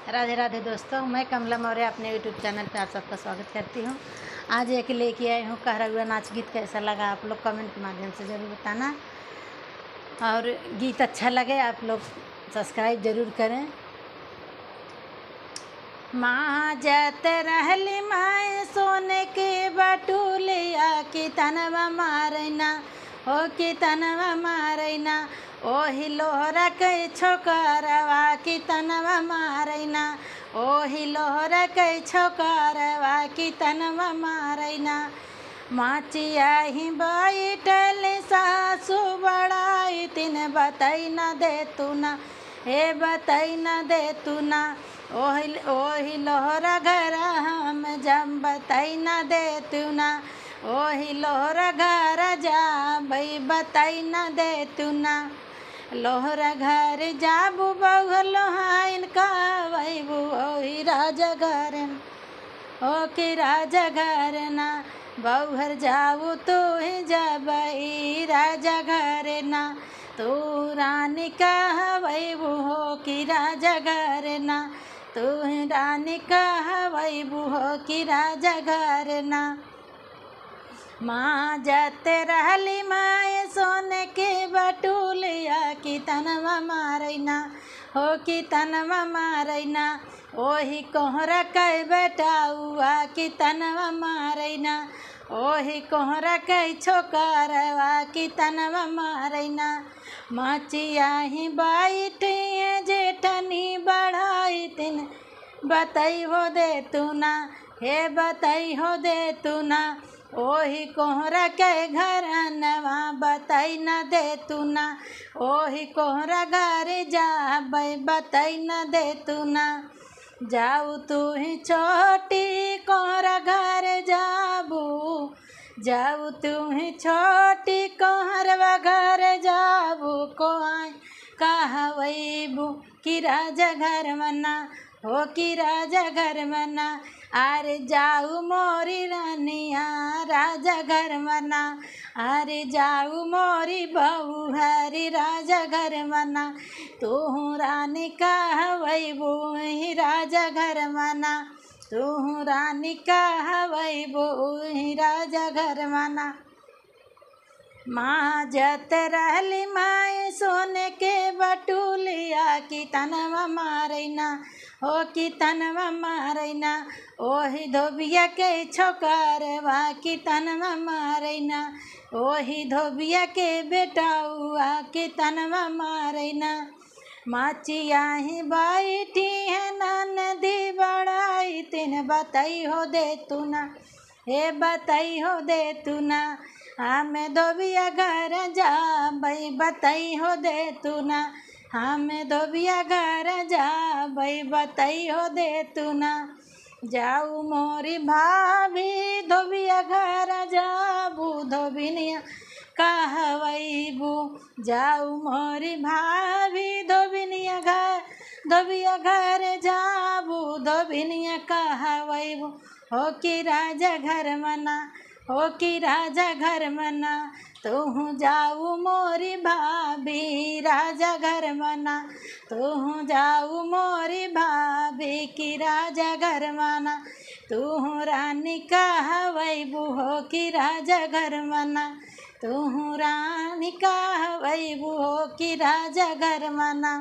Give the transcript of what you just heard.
राधे राधे दोस्तों, मैं कमला मौर्य अपने यूट्यूब चैनल पे आप सबका स्वागत करती हूँ। आज एक लेके आई हूँ कहरा हुआ नाच गीत। कैसा लगा आप लोग कमेंट के माध्यम से ज़रूर बताना, और गीत अच्छा लगे आप लोग सब्सक्राइब ज़रूर करें। माँ जत रहली माए सोने के बटुलिया की तनवा मारैना हो की तनवा मारैना, ओही लोहरा कै छोकरवा की तनवा मारैना, ओही लोहरा कै छोकरवा की तनवा मारैना। माचिया ही बैठल सासु बड़ाई तिन बताई न दे तू ना, हे बताई न दे तू ना, ओही लोहरा घर हम जम बताई न दे तू ना, ओही लोहरा घर जा भई बताई न दे तू ना। लोहरा घर जाबू बहु लोहाइन कहबू ओही राजा घर हो कि राजा घर ना, बहुर जाऊ तू ही जबई राजा घर ना, तू रानी कहबू हो कि राजा घर ना, तू रानी कहबू हो कि राजा घर ना। माँ जत रहली माए सोने के बटुलिया की तनवा मारैना हो कि तनवा मारैना, ओही कोहरा कै बेटाउआ की तनवा मारैना, ओही कोहरा कै छोकरवा की तनवा मारैना। माचिया ही बैठी जेठनी बढ़ाई तिन बताई हो दे तू ना, हे बताई हो दे तू ना, ओही कोहरा के घर नवा बताई न दे तू ना, ओही कोहरा घर जा बताई न दे तू ना। जाऊ तू ही छोटी कोहरा घर जाबू, जाऊ तू ही छोटी कोहरवा घर जाबू, को आई कहबू कि राजा घर मना हो कि राजा घर मना, अरे जाऊ मोरी रानिया राजा घर मना, अरे जाऊ मोरी बहू हरी राजा घर मना, तू रानी कहबू ही राजा घर मना, तू रानी कहबू ही राजा घर मना। माँ जत रहली माए सोने के बटुलिया की तनवा मारैना हो कि तनवा मारैना, ओही धोबिया के छोकरवा की तनवा मारैना, ओही धोबिया के बेटाउआ की तनवा मारैना। माचिया ही बैठी है ननदी बड़ाई तिन बताई हो दे तू ना, हे बताई हो दे तू ना, हमें धोबिया घर जा भई बताई हो दे तू ना, हमें धोबिया घर जा भई बताई हो दे तू ना। जाऊ मोरी भाभी धोबिया घर जाबू धोबिनिया कहबू, जाऊ मोरी भाभी धोबिया घर जाबू धोबिनिया कहबू हो कि राजा घर मना हो कि राजा घर मना, तू जाऊ मोरी भाभी राजा घर मना, तू जाऊ मोरी भाभी की राजा घर मना, तू रानी कहबू हो कि राजा घर मना, तू रानी कहबू हो कि राजा घर मना।